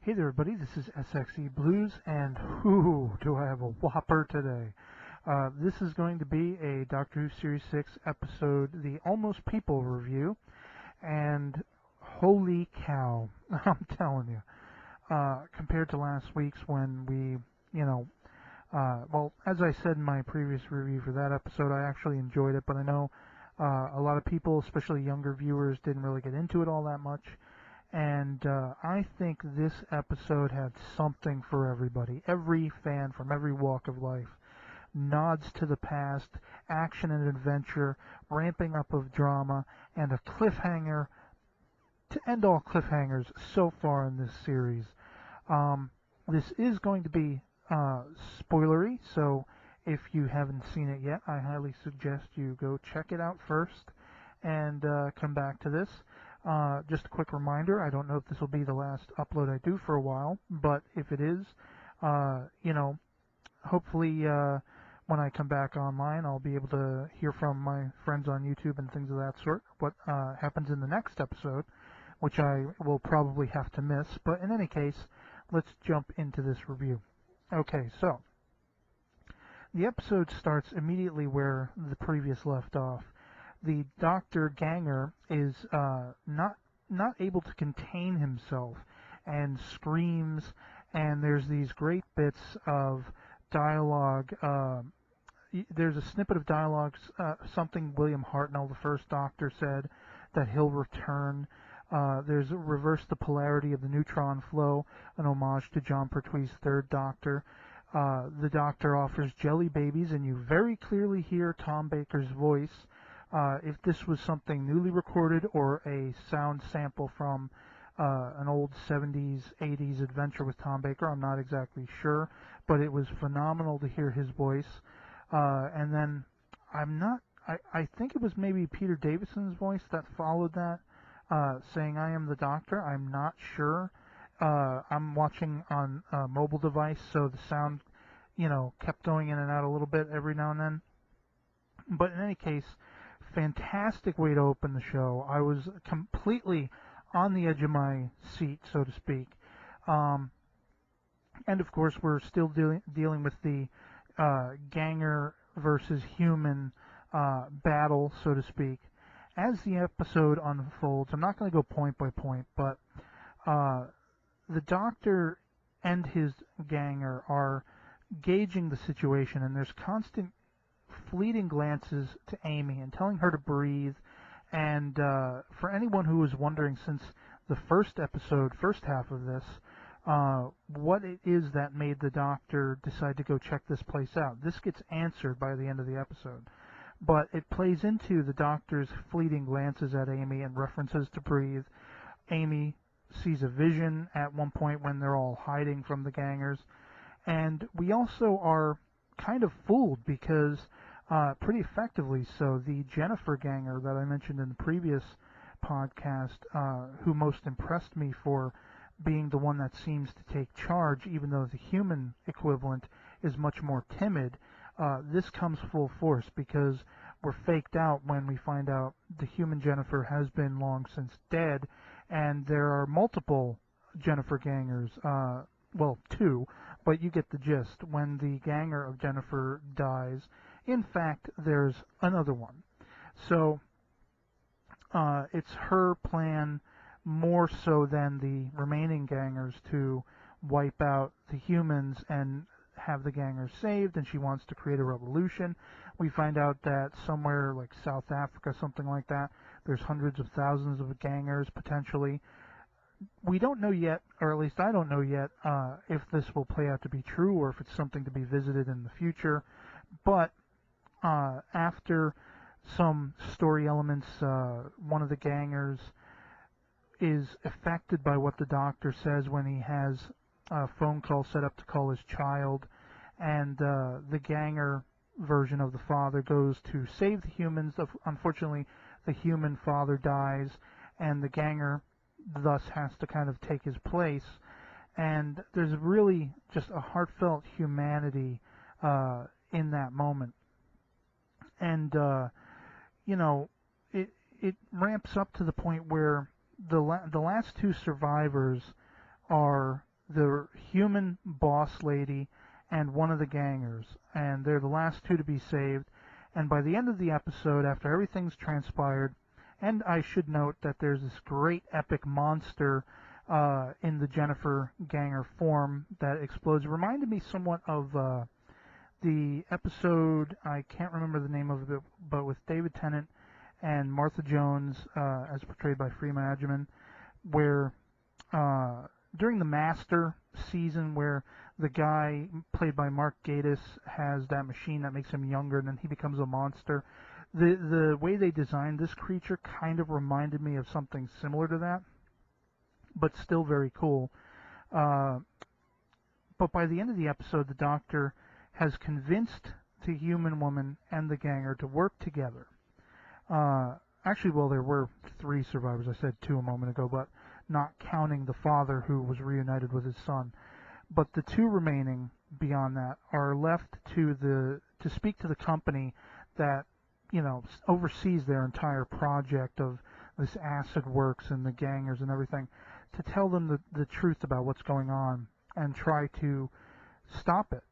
Hey there, everybody. This is SXE Blues, and whoo, do I have a whopper today. This is going to be a Doctor Who Series 6 episode, the Almost People review, and holy cow, I'm telling you, compared to last week's when well, as I said in my previous review for that episode, I actually enjoyed it, but I know a lot of people, especially younger viewers, didn't really get into it all that much. And I think this episode had something for everybody. Every fan from every walk of life. Nods to the past, action and adventure, ramping up of drama, and a cliffhanger to end all cliffhangers so far in this series. This is going to be spoilery, so if you haven't seen it yet, I highly suggest you go check it out first and come back to this. Just a quick reminder, I don't know if this will be the last upload I do for a while, but if it is, hopefully when I come back online, I'll be able to hear from my friends on YouTube and things of that sort, what happens in the next episode, which I will probably have to miss. But in any case, let's jump into this review. Okay, so the episode starts immediately where the previous left off. The Dr. Ganger is not able to contain himself and screams, and there's these great bits of dialogue. There's a snippet of dialogue, something William Hartnell, the first Doctor, said, that he'll return. There's reverse the polarity of the neutron flow, an homage to John Pertwee's third Doctor. The Doctor offers jelly babies, and you very clearly hear Tom Baker's voice. If this was something newly recorded or a sound sample from an old 70s, 80s adventure with Tom Baker, I'm not exactly sure, but it was phenomenal to hear his voice. And then I think it was maybe Peter Davison's voice that followed that, saying, "I am the Doctor." I'm not sure. I'm watching on a mobile device, so the sound, kept going in and out a little bit every now and then. But in any case, fantastic way to open the show. I was completely on the edge of my seat, so to speak. And of course, we're still dealing with the Ganger versus human battle, so to speak. As the episode unfolds, I'm not going to go point by point, but the Doctor and his Ganger are gauging the situation, and there's constant fleeting glances to Amy and telling her to breathe. And for anyone who was wondering since the first episode, first half of this, what it is that made the Doctor decide to go check this place out, this gets answered by the end of the episode. But it plays into the Doctor's fleeting glances at Amy and references to breathe. Amy sees a vision at one point when they're all hiding from the Gangers. And we also are kind of fooled because pretty effectively so, the Jennifer Ganger that I mentioned in the previous podcast, who most impressed me for being the one that seems to take charge, even though the human equivalent is much more timid, this comes full force because we're faked out when we find out the human Jennifer has been long since dead, and there are multiple Jennifer Gangers, well, two, but you get the gist. When the Ganger of Jennifer dies, in fact, there's another one. So it's her plan more so than the remaining Gangers to wipe out the humans and have the Gangers saved, and she wants to create a revolution. We find out that somewhere like South Africa, something like that, there's hundreds of thousands of Gangers potentially. We don't know yet, or at least I don't know yet, if this will play out to be true or if it's something to be visited in the future. But after some story elements, one of the Gangers is affected by what the Doctor says when he has a phone call set up to call his child, and the Ganger version of the father goes to save the humans. Unfortunately, the human father dies, and the Ganger thus has to kind of take his place. And there's really just a heartfelt humanity in that moment. And it ramps up to the point where the last two survivors are the human boss lady, and one of the gangers, and they're the last two to be saved. And by the end of the episode, after everything's transpired, and I should note that there's this great epic monster in the Jennifer Ganger form that explodes. It reminded me somewhat of the episode, I can't remember the name of it, but with David Tennant and Martha Jones, as portrayed by Freema Agyeman, where during the Master season, where the guy played by Mark Gatiss has that machine that makes him younger, and then he becomes a monster. The way they designed this creature kind of reminded me of something similar to that, but still very cool. But by the end of the episode, the Doctor has convinced the human woman and the ganger to work together. Actually, well, there were 3 survivors. I said 2 a moment ago, but not counting the father who was reunited with his son. But the 2 remaining beyond that are left to speak to the company that, you know, oversees their entire project of this acid works and the gangers and everything, to tell them the truth about what's going on and try to stop it.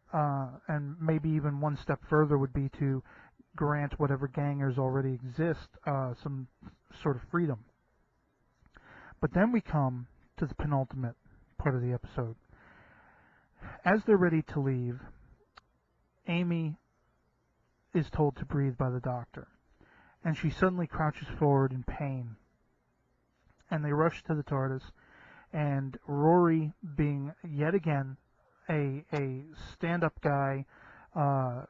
And maybe even one step further would be to grant whatever gangers already exist some sort of freedom. But then we come to the penultimate part of the episode. As they're ready to leave, Amy is told to breathe by the Doctor, and she suddenly crouches forward in pain. And they rush to the TARDIS, and Rory, being yet again a stand-up guy,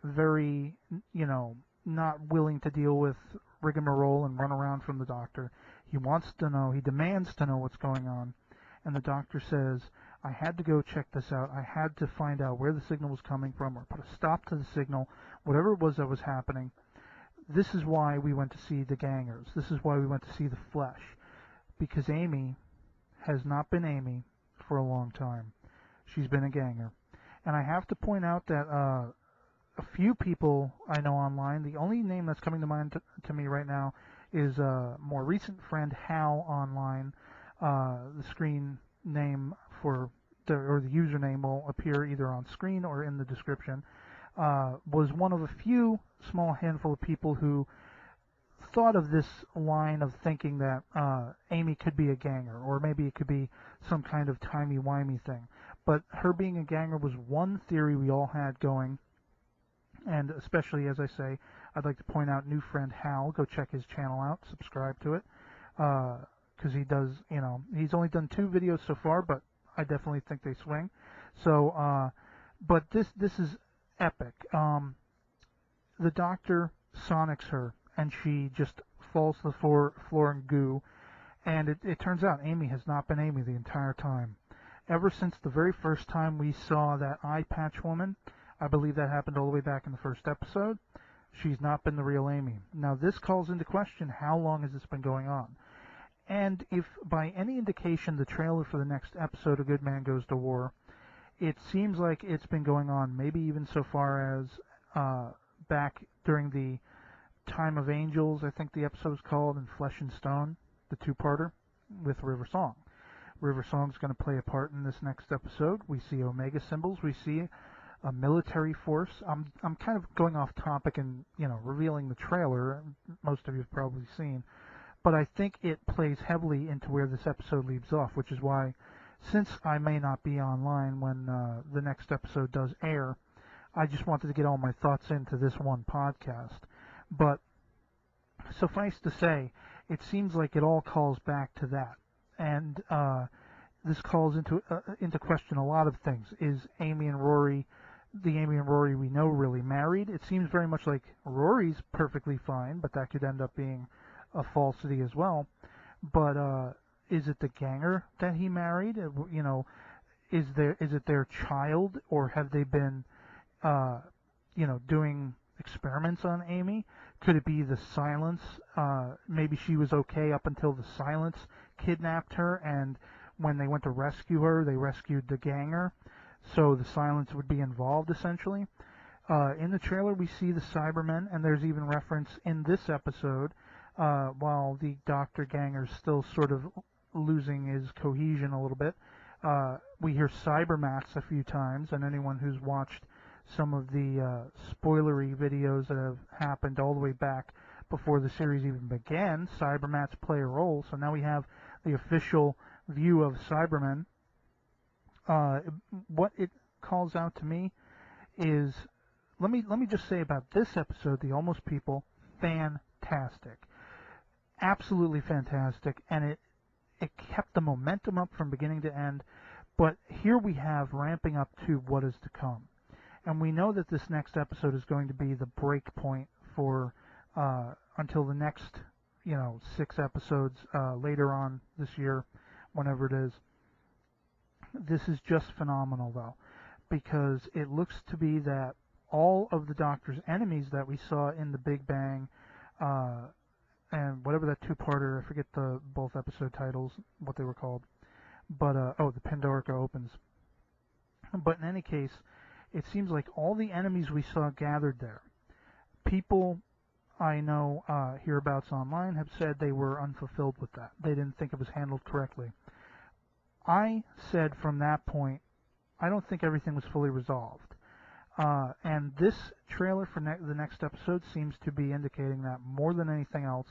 very, you know, not willing to deal with rigmarole and run around from the Doctor. He wants to know, he demands to know what's going on. And the Doctor says, I had to go check this out. I had to find out where the signal was coming from, or put a stop to the signal, whatever it was that was happening. This is why we went to see the gangers. This is why we went to see the flesh. Because Amy has not been Amy for a long time. She's been a ganger. And I have to point out that a few people I know online, the only name that's coming to mind to me right now is a more recent friend, Hal, online. The screen name for the username will appear either on screen or in the description. Was one of a few small handful of people who thought of this line of thinking that Amy could be a ganger, or maybe it could be some kind of timey-wimey thing. But her being a ganger was one theory we all had going, and especially, as I say, I'd like to point out new friend Hal. Go check his channel out, subscribe to it, because he does, you know, he's only done 2 videos so far, but I definitely think they swing. So, but this is epic. The Doctor sonics her, and she just falls to the floor in goo. And it turns out Amy has not been Amy the entire time. Ever since the very first time we saw that eye patch woman, I believe that happened all the way back in the first episode, she's not been the real Amy. Now this calls into question, how long has this been going on? And if by any indication the trailer for the next episode of Good Man Goes to War, it seems like it's been going on maybe even so far as back during the Time of Angels, I think the episode was called, and Flesh and Stone, the 2-parter with River Song. River Song's going to play a part in this next episode. We see Omega symbols. We see a military force. I'm kind of going off topic and, you know, revealing the trailer. Most of you have probably seen. But I think it plays heavily into where this episode leaves off, which is why, since I may not be online when the next episode does air, I just wanted to get all my thoughts into this one podcast. But suffice to say, it seems like it all calls back to that. And this calls into question a lot of things. Is Amy and Rory, the Amy and Rory we know, really married? It seems very much like Rory's perfectly fine, but that could end up being a falsity as well. But is it the ganger that he married? You know, is it their child, or have they been, you know, doing experiments on Amy? Could it be the Silence? Maybe she was okay up until the Silence kidnapped her, and when they went to rescue her, they rescued the ganger, so the Silence would be involved, essentially. In the trailer, we see the Cybermen, and there's even reference in this episode, while the Dr. Ganger's still sort of losing his cohesion a little bit, We hear Cybermats a few times, and anyone who's watched some of the spoilery videos that have happened all the way back before the series even began, Cybermats play a role. So now we have the official view of Cybermen. What it calls out to me is, let me just say about this episode, The Almost People, fantastic, absolutely fantastic, and it kept the momentum up from beginning to end. But here we have ramping up to what is to come, and we know that this next episode is going to be the break point for until the next 6 episodes later on this year, whenever it is. This is just phenomenal, though, because it looks to be that all of the Doctor's enemies that we saw in the Big Bang, and whatever that two-parter, I forget both episode titles, what they were called, but the Pandorica Opens. But in any case, it seems like all the enemies we saw gathered there, people I know hereabouts online have said they were unfulfilled with that. They didn't think it was handled correctly. I said from that point, I don't think everything was fully resolved. And this trailer for the next episode seems to be indicating that more than anything else,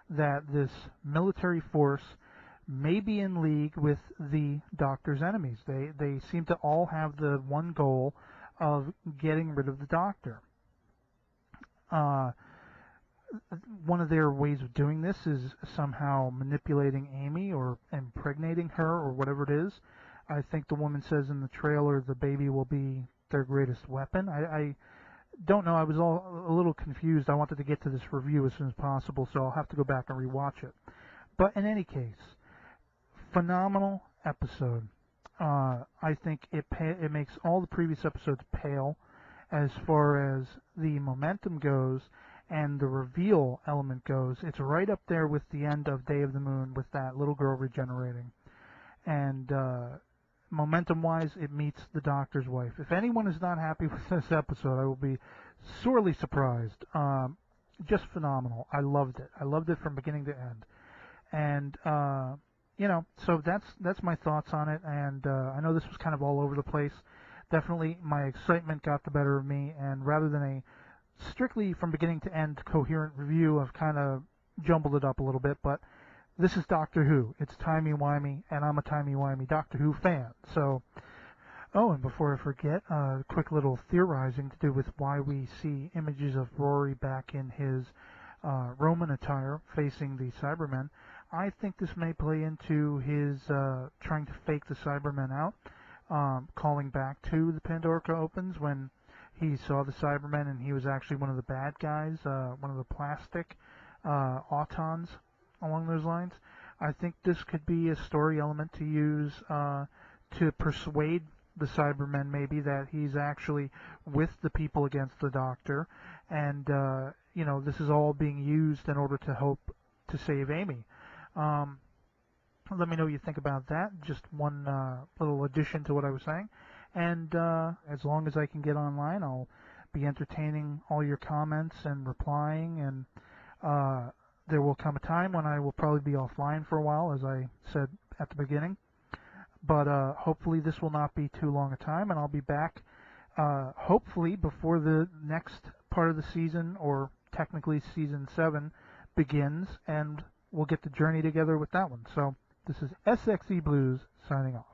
that this military force may be in league with the Doctor's enemies. They seem to all have the one goal of getting rid of the Doctor. One of their ways of doing this is somehow manipulating Amy or impregnating her or whatever it is. I think the woman says in the trailer the baby will be their greatest weapon. I don't know. I was a little confused. I wanted to get to this review as soon as possible, so I'll have to go back and rewatch it. But in any case, phenomenal episode. I think it makes all the previous episodes pale as far as the momentum goes and the reveal element goes. It's right up there with the end of Day of the Moon with that little girl regenerating. And momentum-wise, it meets the Doctor's wife. If anyone is not happy with this episode, I will be sorely surprised. Just phenomenal. I loved it. I loved it from beginning to end. And so that's my thoughts on it. And I know this was kind of all over the place. Definitely, my excitement got the better of me. And rather than a strictly from beginning to end coherent review, I've kind of jumbled it up a little bit. But this is Doctor Who. It's timey-wimey, and I'm a timey-wimey Doctor Who fan. So, and before I forget, a quick little theorizing to do with why we see images of Rory back in his Roman attire facing the Cybermen. I think this may play into his trying to fake the Cybermen out, calling back to the Pandorica Opens when he saw the Cybermen and he was actually one of the bad guys, one of the plastic autons along those lines. I think this could be a story element to use to persuade the Cybermen maybe that he's actually with the people against the Doctor, and this is all being used in order to hope to save Amy. Let me know what you think about that. Just one little addition to what I was saying. And as long as I can get online, I'll be entertaining all your comments and replying. And there will come a time when I will probably be offline for a while, as I said at the beginning. But hopefully this will not be too long a time, and I'll be back hopefully before the next part of the season, or technically Season 7, begins, and we'll get the journey together with that one. So this is SXE Blues signing off.